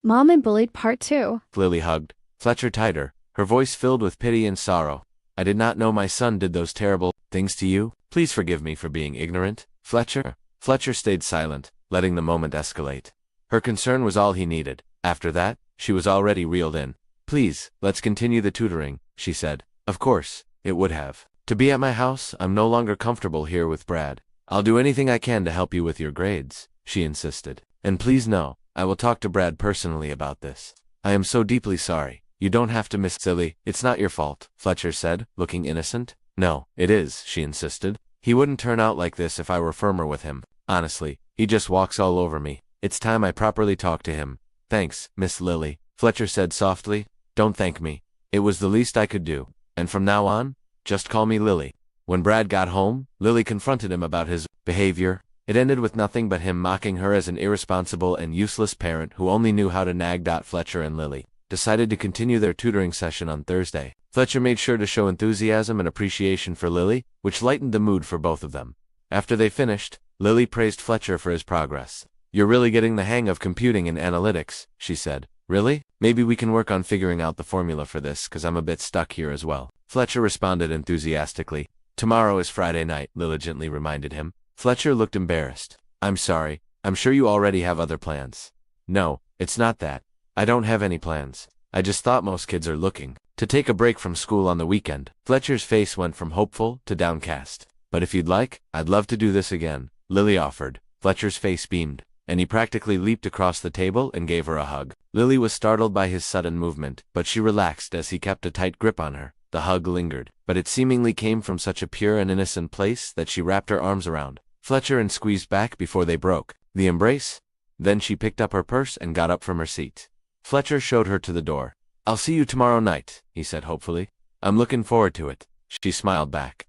Mom and Bullied Part 2. Lily hugged Fletcher tighter, her voice filled with pity and sorrow. I did not know my son did those terrible things to you. Please forgive me for being ignorant, Fletcher. Fletcher stayed silent, letting the moment escalate. Her concern was all he needed. After that, she was already reeled in. Please, let's continue the tutoring, she said. Of course, it would have. To be at my house, I'm no longer comfortable here with Brad. I'll do anything I can to help you with your grades, she insisted. And please know, I will talk to Brad personally about this. I am so deeply sorry. You don't have to miss silly. It's not your fault, Fletcher said, looking innocent. No, it is, she insisted. He wouldn't turn out like this if I were firmer with him. Honestly, he just walks all over me. It's time I properly talk to him. Thanks, Miss Lily, Fletcher said softly. Don't thank me. It was the least I could do. And from now on, just call me Lily. When Brad got home, Lily confronted him about his behavior. It ended with nothing but him mocking her as an irresponsible and useless parent who only knew how to nag. Fletcher and Lily decided to continue their tutoring session on Thursday. Fletcher made sure to show enthusiasm and appreciation for Lily, which lightened the mood for both of them. After they finished, Lily praised Fletcher for his progress. You're really getting the hang of computing and analytics, she said. Really? Maybe we can work on figuring out the formula for this, cause I'm a bit stuck here as well. Fletcher responded enthusiastically. Tomorrow is Friday night, Lily gently reminded him. Fletcher looked embarrassed. I'm sorry. I'm sure you already have other plans. No, it's not that. I don't have any plans. I just thought most kids are looking to take a break from school on the weekend. Fletcher's face went from hopeful to downcast. But if you'd like, I'd love to do this again, Lily offered. Fletcher's face beamed, and he practically leaped across the table and gave her a hug. Lily was startled by his sudden movement, but she relaxed as he kept a tight grip on her. The hug lingered, but it seemingly came from such a pure and innocent place that she wrapped her arms around Fletcher and squeezed back before they broke. The embrace? Then she picked up her purse and got up from her seat. Fletcher showed her to the door. I'll see you tomorrow night, he said hopefully. I'm looking forward to it. She smiled back.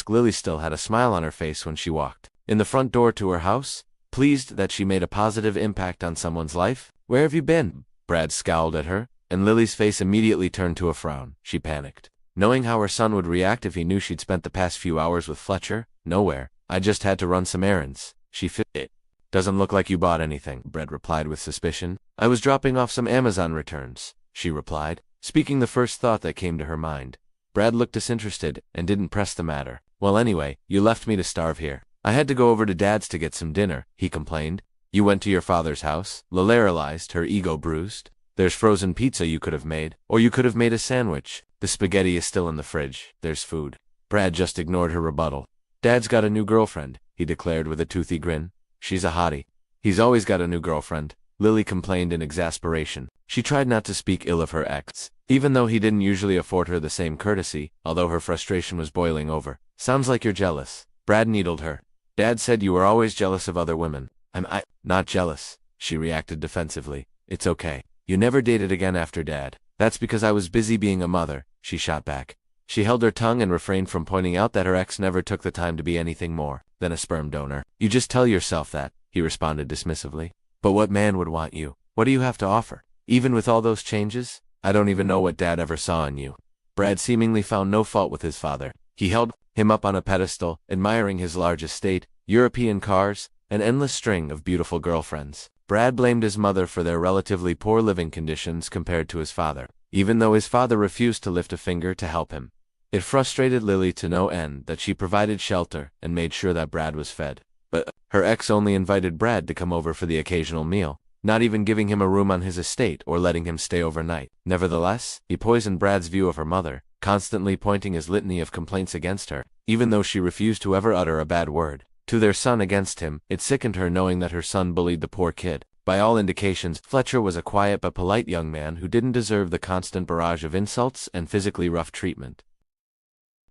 Lily still had a smile on her face when she walked in the front door to her house, pleased that she made a positive impact on someone's life. Where have you been? Brad scowled at her, and Lily's face immediately turned to a frown. She panicked, knowing how her son would react if he knew she'd spent the past few hours with Fletcher. Nowhere. I just had to run some errands. She fit it. Doesn't look like you bought anything, Brad replied with suspicion. I was dropping off some Amazon returns, she replied, speaking the first thought that came to her mind. Brad looked disinterested and didn't press the matter. Well anyway, you left me to starve here. I had to go over to Dad's to get some dinner, he complained. You went to your father's house? Lily realized, her ego bruised. There's frozen pizza you could have made, or you could have made a sandwich. The spaghetti is still in the fridge. There's food. Brad just ignored her rebuttal. Dad's got a new girlfriend, he declared with a toothy grin. She's a hottie. He's always got a new girlfriend, Lily complained in exasperation. She tried not to speak ill of her ex, even though he didn't usually afford her the same courtesy, although her frustration was boiling over. Sounds like you're jealous. Brad needled her. Dad said you were always jealous of other women. I'm not jealous, she reacted defensively. It's okay. You never dated again after Dad. That's because I was busy being a mother, she shot back. She held her tongue and refrained from pointing out that her ex never took the time to be anything more than a sperm donor. You just tell yourself that, he responded dismissively. But what man would want you? What do you have to offer? Even with all those changes? I don't even know what Dad ever saw in you. Brad seemingly found no fault with his father. He held him up on a pedestal, admiring his large estate, European cars, an endless string of beautiful girlfriends. Brad blamed his mother for their relatively poor living conditions compared to his father, even though his father refused to lift a finger to help him. It frustrated Lily to no end that she provided shelter and made sure that Brad was fed. But her ex only invited Brad to come over for the occasional meal, not even giving him a room on his estate or letting him stay overnight. Nevertheless, he poisoned Brad's view of her mother, constantly pointing his litany of complaints against her, even though she refused to ever utter a bad word to their son against him. It sickened her knowing that her son bullied the poor kid. By all indications, Fletcher was a quiet but polite young man who didn't deserve the constant barrage of insults and physically rough treatment.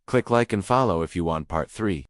Click like and follow if you want part 3.